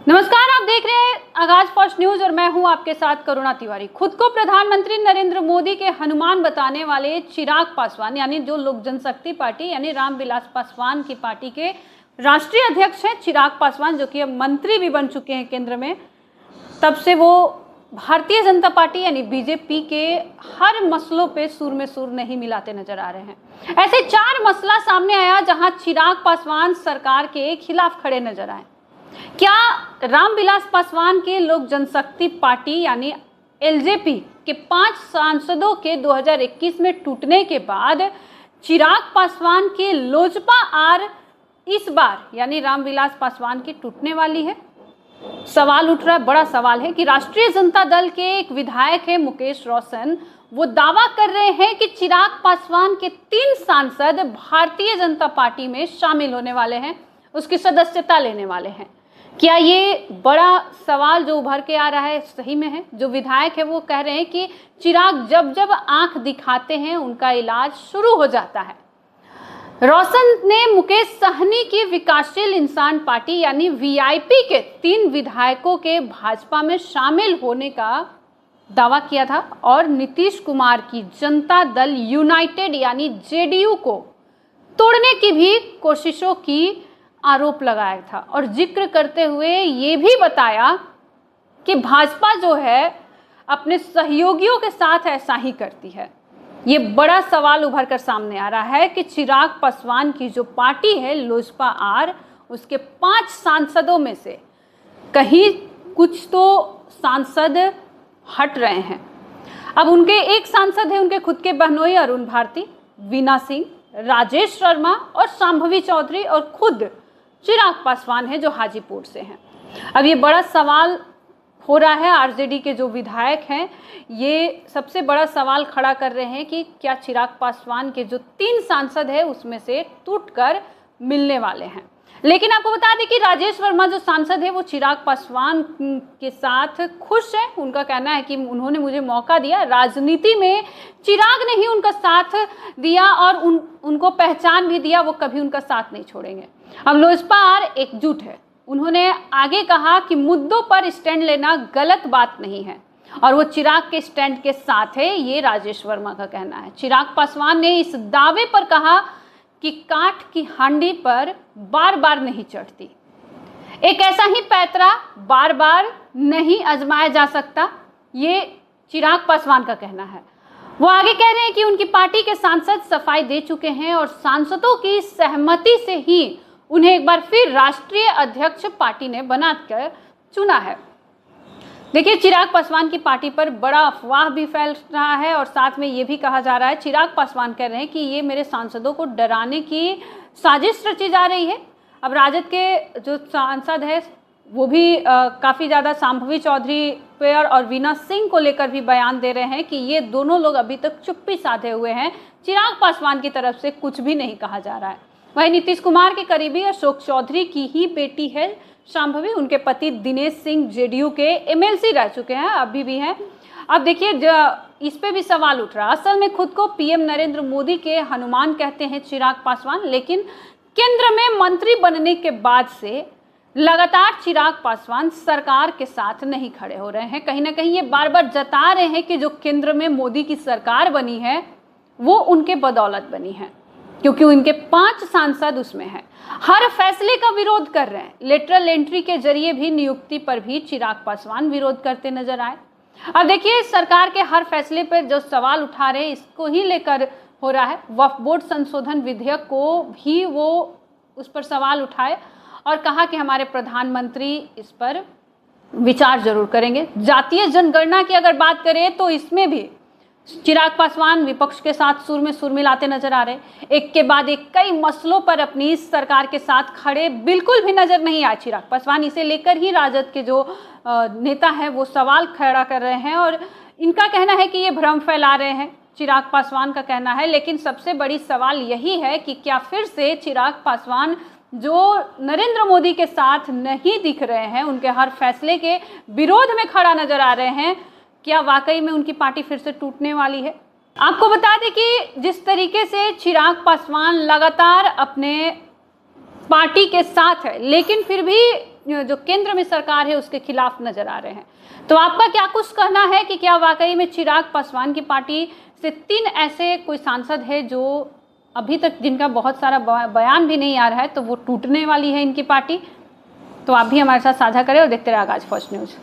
नमस्कार, आप देख रहे हैं आगाज फर्स्ट न्यूज और मैं हूं आपके साथ करुणा तिवारी। खुद को प्रधानमंत्री नरेंद्र मोदी के हनुमान बताने वाले चिराग पासवान यानी जो लोक जनशक्ति पार्टी यानी रामविलास पासवान की पार्टी के राष्ट्रीय अध्यक्ष हैं चिराग पासवान, जो कि अब मंत्री भी बन चुके हैं केंद्र में। तब से वो भारतीय जनता पार्टी यानी बीजेपी के हर मसलों पे सुर में सुर नहीं मिलाते नजर आ रहे हैं। ऐसे 4 मसला सामने आया जहां चिराग पासवान सरकार के खिलाफ खड़े नजर आए। क्या रामविलास पासवान के लोक जनशक्ति पार्टी यानी एलजेपी के 5 सांसदों के 2021 में टूटने के बाद चिराग पासवान के लोजपा आर इस बार यानी रामविलास पासवान की टूटने वाली है? सवाल उठ रहा है, बड़ा सवाल है कि राष्ट्रीय जनता दल के एक विधायक है मुकेश रोशन, वो दावा कर रहे हैं कि चिराग पासवान के 3 सांसद भारतीय जनता पार्टी में शामिल होने वाले हैं, उसकी सदस्यता लेने वाले हैं। क्या ये बड़ा सवाल जो उभर के आ रहा है सही में है? जो विधायक है वो कह रहे हैं कि चिराग जब जब आंख दिखाते हैं उनका इलाज शुरू हो जाता है। रोशन ने मुकेश सहनी की विकासशील इंसान पार्टी यानी वीआईपी के 3 विधायकों के भाजपा में शामिल होने का दावा किया था और नीतीश कुमार की जनता दल यूनाइटेड यानी जेडीयू को तोड़ने की भी कोशिशों की आरोप लगाया था और जिक्र करते हुए ये भी बताया कि भाजपा जो है अपने सहयोगियों के साथ ऐसा ही करती है। ये बड़ा सवाल उभर कर सामने आ रहा है कि चिराग पासवान की जो पार्टी है लोजपा आर, उसके 5 सांसदों में से कहीं कुछ तो सांसद हट रहे हैं। अब उनके एक सांसद है उनके खुद के बहनोई अरुण भारती, वीना सिंह, राजेश शर्मा और शांभवी चौधरी और खुद चिराग पासवान है जो हाजीपुर से हैं। अब ये बड़ा सवाल हो रहा है, आरजेडी के जो विधायक हैं ये सबसे बड़ा सवाल खड़ा कर रहे हैं कि क्या चिराग पासवान के जो 3 सांसद है उसमें से टूटकर मिलने वाले हैं। लेकिन आपको बता दें कि राजेश वर्मा जो सांसद है वो चिराग पासवान के साथ खुश है। उनका कहना है कि उन्होंने मुझे मौका दिया, राजनीति में चिराग ने ही उनका साथ दिया और उनको पहचान भी दिया, वो कभी उनका साथ नहीं छोड़ेंगे। अब लोजपा आर एकजुट है। उन्होंने आगे कहा कि मुद्दों पर स्टैंड लेना गलत बात नहीं है और वो चिराग के स्टैंड के साथ है, ये राजेश वर्मा का कहना है। चिराग पासवान ने इस दावे पर कहा कि काठ की हांडी पर बार बार नहीं चढ़ती, एक ऐसा ही पैतरा बार बार नहीं आजमाया जा सकता, ये चिराग पासवान का कहना है। वो आगे कह रहे हैं कि उनकी पार्टी के सांसद सफाई दे चुके हैं और सांसदों की सहमति से ही उन्हें एक बार फिर राष्ट्रीय अध्यक्ष पार्टी ने बनाकर चुना है। देखिए, चिराग पासवान की पार्टी पर बड़ा अफवाह भी फैल रहा है और साथ में ये भी कहा जा रहा है, चिराग पासवान कह रहे हैं कि ये मेरे सांसदों को डराने की साजिश रची जा रही है। अब राजद के जो सांसद है वो भी काफ़ी ज़्यादा शांभवी चौधरी पर और वीना सिंह को लेकर भी बयान दे रहे हैं कि ये दोनों लोग अभी तक चुप्पी साधे हुए हैं, चिराग पासवान की तरफ से कुछ भी नहीं कहा जा रहा है। वहीं नीतीश कुमार के करीबी अशोक चौधरी की ही बेटी है शांभवी, उनके पति दिनेश सिंह जेडीयू के एमएलसी रह चुके हैं, अभी भी हैं। अब देखिए, इस पे भी सवाल उठ रहा है। असल में खुद को पीएम नरेंद्र मोदी के हनुमान कहते हैं चिराग पासवान, लेकिन केंद्र में मंत्री बनने के बाद से लगातार चिराग पासवान सरकार के साथ नहीं खड़े हो रहे हैं। कहीं ना कहीं ये बार बार जता रहे हैं कि जो केंद्र में मोदी की सरकार बनी है वो उनके बदौलत बनी है, क्योंकि उनके 5 सांसद उसमें हैं। हर फैसले का विरोध कर रहे हैं। लेटरल एंट्री के जरिए भी नियुक्ति पर भी चिराग पासवान विरोध करते नजर आए। अब देखिए, सरकार के हर फैसले पर जो सवाल उठा रहे हैं इसको ही लेकर हो रहा है। वक्फ बोर्ड संशोधन विधेयक को भी वो उस पर सवाल उठाए और कहा कि हमारे प्रधानमंत्री इस पर विचार जरूर करेंगे। जातीय जनगणना की अगर बात करें तो इसमें भी चिराग पासवान विपक्ष के साथ सुर में सुर मिलाते नजर आ रहे, एक के बाद एक कई मसलों पर अपनी सरकार के साथ खड़े बिल्कुल भी नजर नहीं आए चिराग पासवान। इसे लेकर ही राजद के जो नेता है वो सवाल खड़ा कर रहे हैं और इनका कहना है कि ये भ्रम फैला रहे हैं, चिराग पासवान का कहना है। लेकिन सबसे बड़ी सवाल यही है कि क्या फिर से चिराग पासवान जो नरेंद्र मोदी के साथ नहीं दिख रहे हैं, उनके हर फैसले के विरोध में खड़ा नजर आ रहे हैं, क्या वाकई में उनकी पार्टी फिर से टूटने वाली है? आपको बता दें कि जिस तरीके से चिराग पासवान लगातार अपने पार्टी के साथ है, लेकिन फिर भी जो केंद्र में सरकार है उसके खिलाफ नजर आ रहे हैं। तो आपका क्या कुछ कहना है कि क्या वाकई में चिराग पासवान की पार्टी से 3 ऐसे कोई सांसद है जो अभी तक जिनका बहुत सारा बयान भी नहीं आ रहा है, तो वो टूटने वाली है इनकी पार्टी? तो आप भी हमारे साथ साझा करें और देखते रहे आगाज फर्स्ट न्यूज़।